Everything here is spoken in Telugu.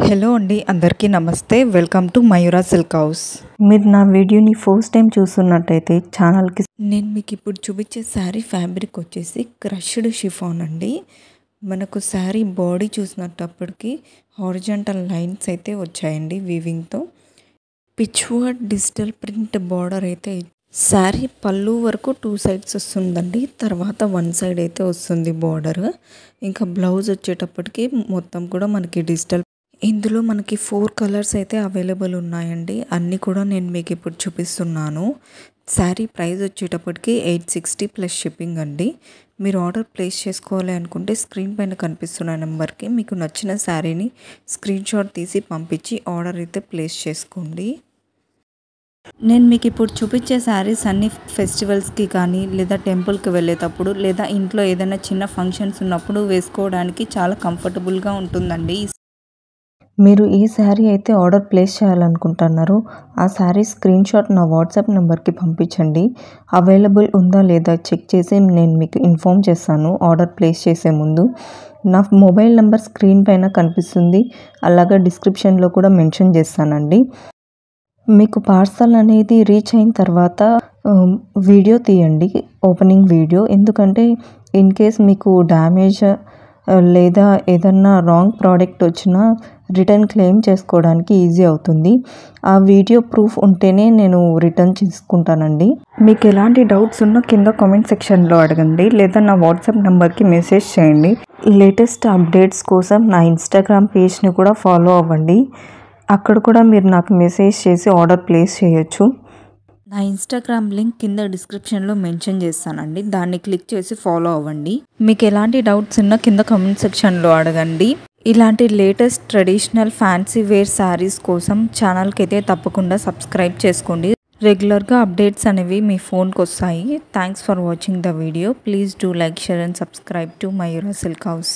హలో అండి, అందరికీ నమస్తే. Welcome to Mayura silk house. మీరు నా వీడియోని ఫస్ట్ టైం చూస్తున్నట్టయితే ఛానల్కి నేను మీకు ఇప్పుడు చూపించే శారీ ఫ్యాబ్రిక్ వచ్చేసి క్రష్డ్ షిఫాన్ అండి. మనకు శారీ బాడీ చూసినప్పటికీ హారిజాంటల్ లైన్స్ అయితే వచ్చాయండి వీవింగ్తో. పిచ్వర్డ్ డిజిటల్ ప్రింట్ బార్డర్ అయితే శారీ పళ్ళు వరకు 2 సైడ్స్ వస్తుందండి. తర్వాత 1 సైడ్ అయితే వస్తుంది బార్డర్. ఇంకా బ్లౌజ్ వచ్చేటప్పటికి మొత్తం కూడా మనకి డిజిటల్. ఇందులో మనకి 4 కలర్స్ అయితే అవైలబుల్ ఉన్నాయండి. అన్నీ కూడా నేను మీకు ఇప్పుడు చూపిస్తున్నాను. శారీ ప్రైస్ వచ్చేటప్పటికి 860 ప్లస్ షిప్పింగ్ అండి. మీరు ఆర్డర్ ప్లేస్ చేసుకోవాలి అనుకుంటే స్క్రీన్ పైన కనిపిస్తున్న నెంబర్కి మీకు నచ్చిన శారీని స్క్రీన్ షాట్ తీసి పంపించి ఆర్డర్ అయితే ప్లేస్ చేసుకోండి. నేను మీకు ఇప్పుడు చూపించే శారీస్ అన్ని ఫెస్టివల్స్కి కానీ లేదా టెంపుల్కి వెళ్ళేటప్పుడు లేదా ఇంట్లో ఏదైనా చిన్న ఫంక్షన్స్ ఉన్నప్పుడు వేసుకోవడానికి చాలా కంఫర్టబుల్గా ఉంటుందండి. మీరు ఈ శారీ అయితే ఆర్డర్ ప్లేస్ చేయాలనుకుంటున్నారు, ఆ శారీ స్క్రీన్ షాట్ నా వాట్సాప్ నెంబర్కి పంపించండి. అవైలబుల్ ఉందా లేదా చెక్ చేసి నేను మీకు ఇన్ఫామ్ చేస్తాను ఆర్డర్ ప్లేస్ చేసే ముందు. నా మొబైల్ నెంబర్ స్క్రీన్ పైన కనిపిస్తుంది, అలాగే డిస్క్రిప్షన్లో కూడా మెన్షన్ చేస్తానండి. మీకు పార్సల్ అనేది రీచ్ అయిన తర్వాత వీడియో తీయండి, ఓపెనింగ్ వీడియో. ఎందుకంటే ఇన్ కేస్ మీకు డ్యామేజ్ లేదా ఏదన్నా రాంగ్ ప్రోడక్ట్ వచ్చినా రిటర్న్ క్లెయిమ్ చేసుకోవడానికి ఈజీ అవుతుంది. ఆ వీడియో ప్రూఫ్ ఉంటేనే నేను రిటర్న్ చేసుకుంటానండి. మీకు ఎలాంటి డౌట్స్ ఉన్నా కింద కామెంట్ సెక్షన్లో అడగండి లేదా నా వాట్సాప్ నెంబర్కి మెసేజ్ చేయండి. లేటెస్ట్ అప్డేట్స్ కోసం నా ఇన్స్టాగ్రామ్ పేజ్ని కూడా ఫాలో అవ్వండి. అక్కడ కూడా మీరు నాకు మెసేజ్ చేసి ఆర్డర్ ప్లేస్ చేయొచ్చు. నా ఇన్స్టాగ్రామ్ లింక్ కింద డిస్క్రిప్షన్లో మెన్షన్ చేస్తానండి, దాన్ని క్లిక్ చేసి ఫాలో అవ్వండి. మీకు ఎలాంటి డౌట్స్ ఉన్నా కింద కామెంట్ సెక్షన్లో అడగండి. ఇలాంటి latest traditional fancy wear saris కోసం ఛానల్కి అయితే తప్పకుండా సబ్స్క్రైబ్ చేసుకోండి. రెగ్యులర్గా అప్డేట్స్ అనేవి మీ ఫోన్కి వస్తాయి. Thanks for watching the video. Please do like, share and subscribe to Mayura silk house.